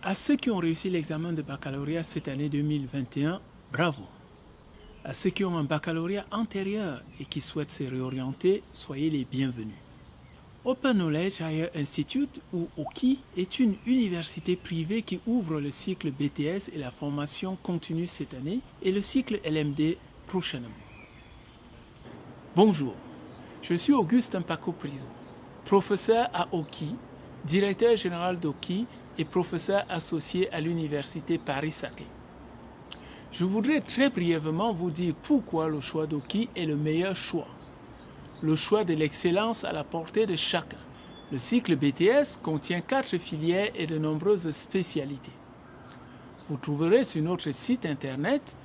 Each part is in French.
À ceux qui ont réussi l'examen de baccalauréat cette année 2021, bravo. À ceux qui ont un baccalauréat antérieur et qui souhaitent se réorienter, soyez les bienvenus. Open Knowledge Higher Institute, ou OKI, est une université privée qui ouvre le cycle BTS et la formation continue cette année et le cycle LMD prochainement. Bonjour, je suis Auguste Mpako Priso, professeur à OKI, directeur général d'OKI et professeur associé à l'université Paris-Saclay. Je voudrais très brièvement vous dire pourquoi le choix d'OKI est le meilleur choix. Le choix de l'excellence à la portée de chacun. Le cycle BTS contient 4 filières et de nombreuses spécialités. Vous trouverez sur notre site internet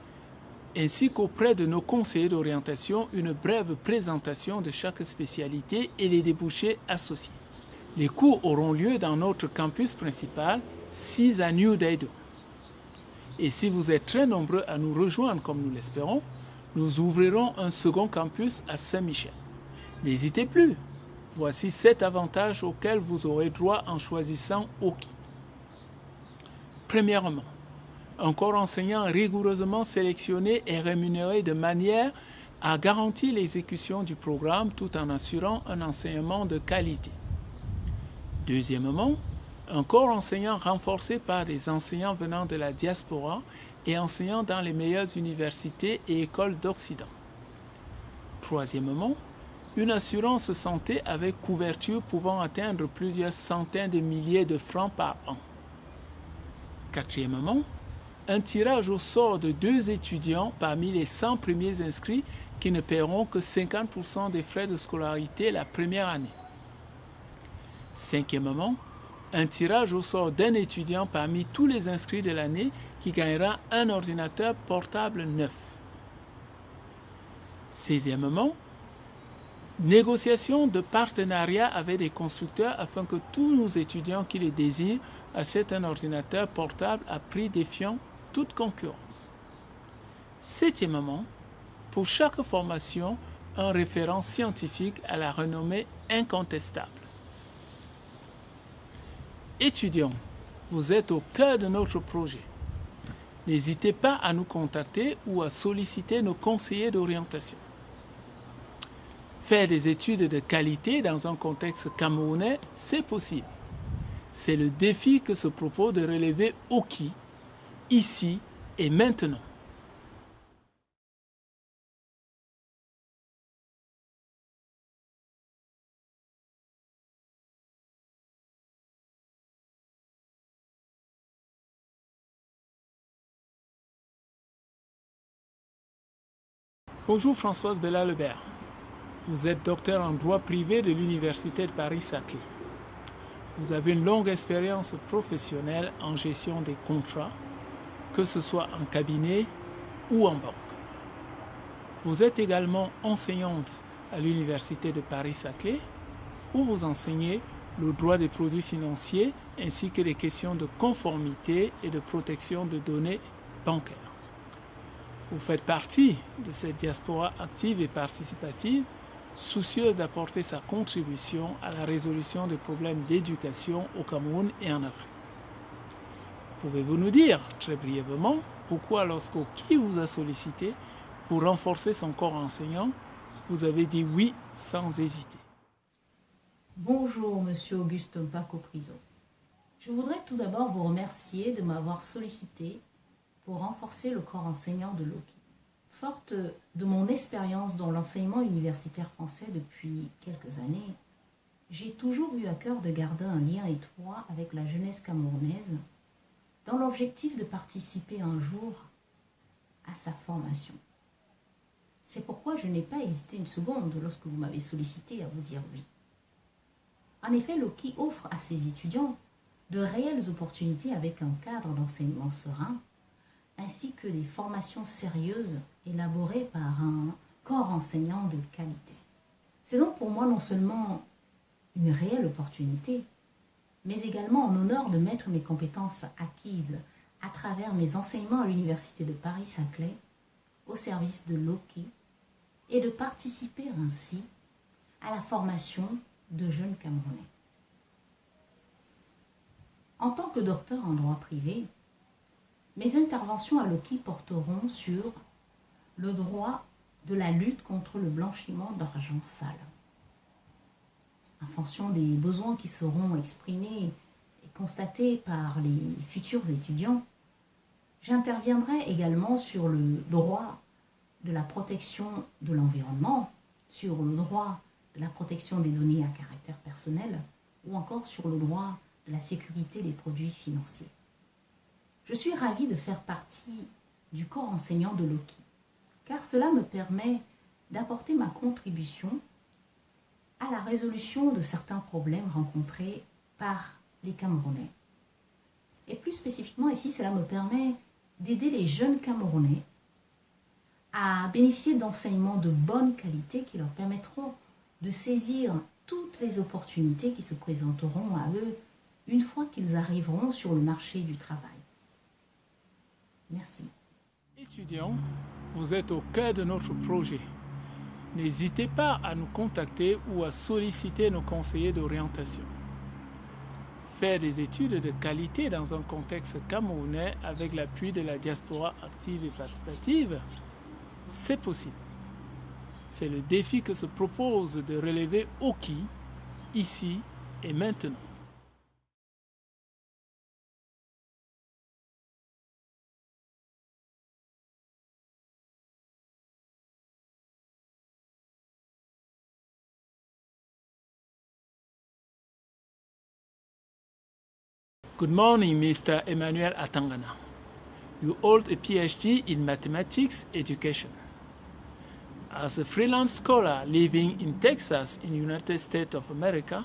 ainsi qu'auprès de nos conseillers d'orientation une brève présentation de chaque spécialité et les débouchés associés. Les cours auront lieu dans notre campus principal, 6 à New Daido. Et si vous êtes très nombreux à nous rejoindre comme nous l'espérons, nous ouvrirons un second campus à Saint-Michel. N'hésitez plus, voici 7 avantages auxquels vous aurez droit en choisissant OKI. Premièrement, un corps enseignant rigoureusement sélectionné et rémunéré de manière à garantir l'exécution du programme tout en assurant un enseignement de qualité. Deuxièmement, un corps enseignant renforcé par des enseignants venant de la diaspora et enseignant dans les meilleures universités et écoles d'Occident. Troisièmement, une assurance santé avec couverture pouvant atteindre plusieurs centaines de milliers de francs par an. Quatrièmement, un tirage au sort de 2 étudiants parmi les 100 premiers inscrits qui ne paieront que 50% des frais de scolarité la première année. Cinquièmement, un tirage au sort d'un étudiant parmi tous les inscrits de l'année qui gagnera un ordinateur portable neuf. Sixièmement, négociation de partenariat avec des constructeurs afin que tous nos étudiants qui le désirent achètent un ordinateur portable à prix défiant toute concurrence. Septièmement, pour chaque formation, un référent scientifique à la renommée incontestable. Étudiants, vous êtes au cœur de notre projet. N'hésitez pas à nous contacter ou à solliciter nos conseillers d'orientation. Faire des études de qualité dans un contexte camerounais, c'est possible. C'est le défi que se propose de relever OKI, ici et maintenant. Bonjour Françoise Bella-Lebert. Vous êtes docteur en droit privé de l'Université de Paris-Saclay. Vous avez une longue expérience professionnelle en gestion des contrats, que ce soit en cabinet ou en banque. Vous êtes également enseignante à l'Université de Paris-Saclay, où vous enseignez le droit des produits financiers ainsi que les questions de conformité et de protection de données bancaires. Vous faites partie de cette diaspora active et participative, soucieuse d'apporter sa contribution à la résolution des problèmes d'éducation au Cameroun et en Afrique. Pouvez-vous nous dire, très brièvement, pourquoi lorsqu'OKI vous a sollicité pour renforcer son corps enseignant, vous avez dit oui sans hésiter? Bonjour, Monsieur Auguste Mpako Priso. Je voudrais tout d'abord vous remercier de m'avoir sollicité pour renforcer le corps enseignant de l'OKI. Forte de mon expérience dans l'enseignement universitaire français depuis quelques années, j'ai toujours eu à cœur de garder un lien étroit avec la jeunesse camerounaise dans l'objectif de participer un jour à sa formation. C'est pourquoi je n'ai pas hésité une seconde lorsque vous m'avez sollicité à vous dire oui. En effet, l'OKI offre à ses étudiants de réelles opportunités avec un cadre d'enseignement serein, ainsi que des formations sérieuses élaborées par un corps enseignant de qualité. C'est donc pour moi non seulement une réelle opportunité, mais également un honneur de mettre mes compétences acquises à travers mes enseignements à l'Université de Paris-Saclay au service de l'OKI et de participer ainsi à la formation de jeunes Camerounais. En tant que docteur en droit privé, mes interventions à l'OKI porteront sur le droit de la lutte contre le blanchiment d'argent sale. En fonction des besoins qui seront exprimés et constatés par les futurs étudiants, j'interviendrai également sur le droit de la protection de l'environnement, sur le droit de la protection des données à caractère personnel ou encore sur le droit de la sécurité des produits financiers. Je suis ravie de faire partie du corps enseignant de l'OKI, car cela me permet d'apporter ma contribution à la résolution de certains problèmes rencontrés par les Camerounais. Et plus spécifiquement ici, cela me permet d'aider les jeunes Camerounais à bénéficier d'enseignements de bonne qualité qui leur permettront de saisir toutes les opportunités qui se présenteront à eux une fois qu'ils arriveront sur le marché du travail. Merci. Étudiants, vous êtes au cœur de notre projet. N'hésitez pas à nous contacter ou à solliciter nos conseillers d'orientation. Faire des études de qualité dans un contexte camerounais avec l'appui de la diaspora active et participative, c'est possible. C'est le défi que se propose de relever OKI, ici et maintenant. Good morning, Mr. Emmanuel Atangana. You hold a PhD in mathematics education. As a freelance scholar living in Texas in the United States of America,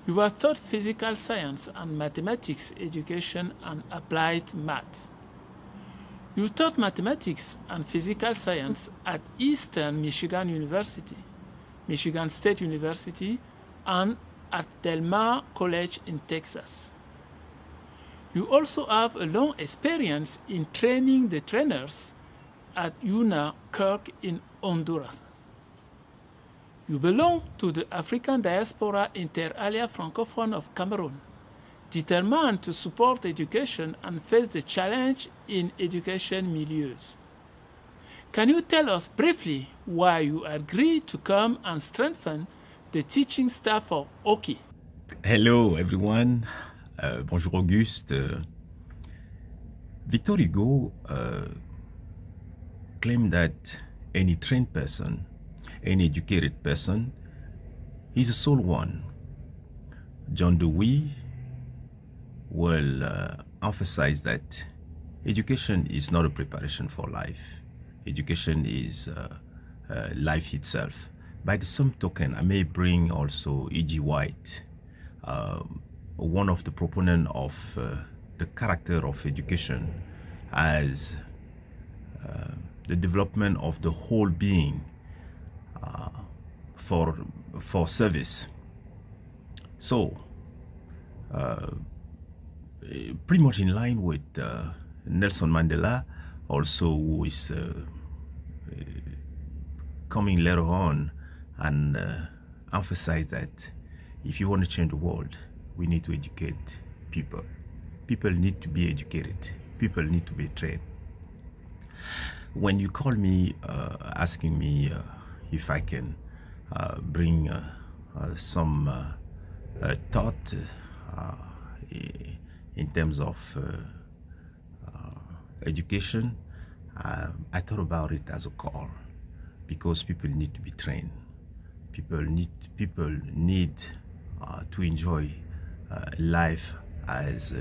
you have taught physical science and mathematics education and applied math. You taught mathematics and physical science at Eastern Michigan University, Michigan State University, and at Del Mar College in Texas. You also have a long experience in training the trainers at UNA Kirk in Honduras. You belong to the African diaspora inter alia francophone of Cameroon, determined to support education and face the challenge in education milieus. Can you tell us briefly why you agreed to come and strengthen the teaching staff of OKI? Hello everyone. Bonjour Auguste. Victor Hugo claimed that any trained person, any educated person, is a sole one. John Dewey will emphasize that education is not a preparation for life. Education is life itself. By the same token, I may bring also E.G. White, one of the proponents of the character of education as the development of the whole being for service. So, pretty much in line with Nelson Mandela, also who is coming later on and emphasize that if you want to change the world, we need to educate people. People need to be educated. People need to be trained. When you call me asking me if I can bring some thought in terms of education, I thought about it as a call because people need to be trained. People need to enjoy life as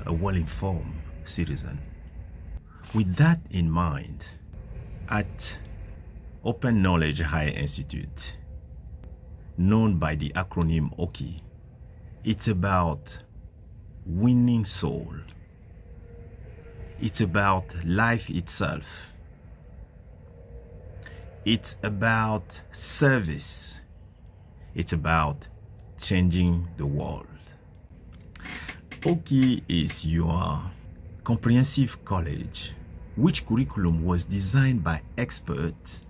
a well-informed citizen. With that in mind, at Open Knowledge Higher Institute, known by the acronym OKI, it's about winning soul. It's about life itself. It's about service. It's about changing the world. OKI is your comprehensive college, which curriculum was designed by experts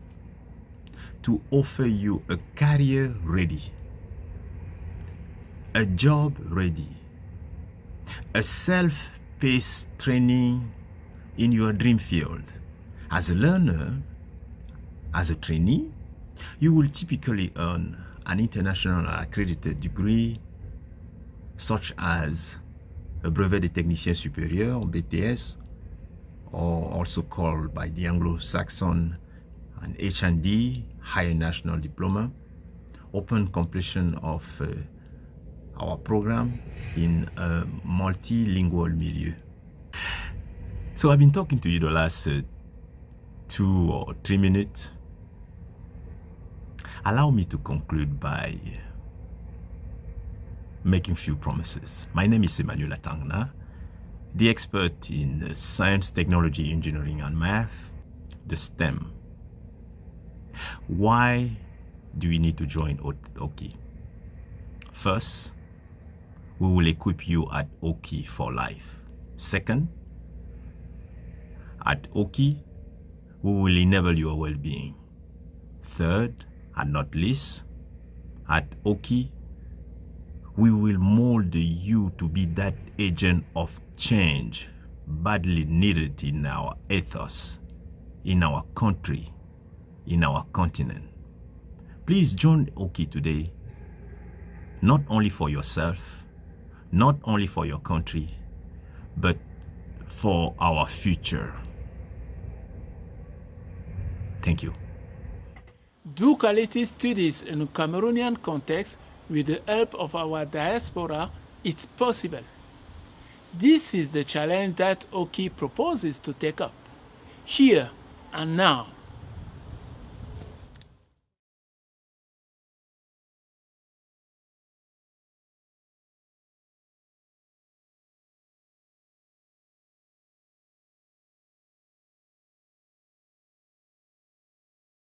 to offer you a career ready, a job ready, a self-paced training in your dream field. As a learner, as a trainee, you will typically earn an international accredited degree such as a Brevet de Technicien Supérieur, BTS, or also called by the Anglo-Saxon an HND, Higher National Diploma, upon completion of our program in a multilingual milieu. So I've been talking to you the last 2 or 3 minutes. Allow me to conclude by making few promises. My name is Emmanuel Atangna, the expert in science, technology, engineering, and math, the STEM. Why do we need to join Oki? First, we will equip you at Oki for life. Second, at Oki, we will enable your well-being. Third, and not least, at Oki, we will mold you to be that agent of change badly needed in our ethos, in our country, in our continent. Please join Oki today, not only for yourself, not only for your country, but for our future. Thank you. Do quality studies in a Cameroonian context with the help of our diaspora, it's possible. This is the challenge that Oki proposes to take up, here and now.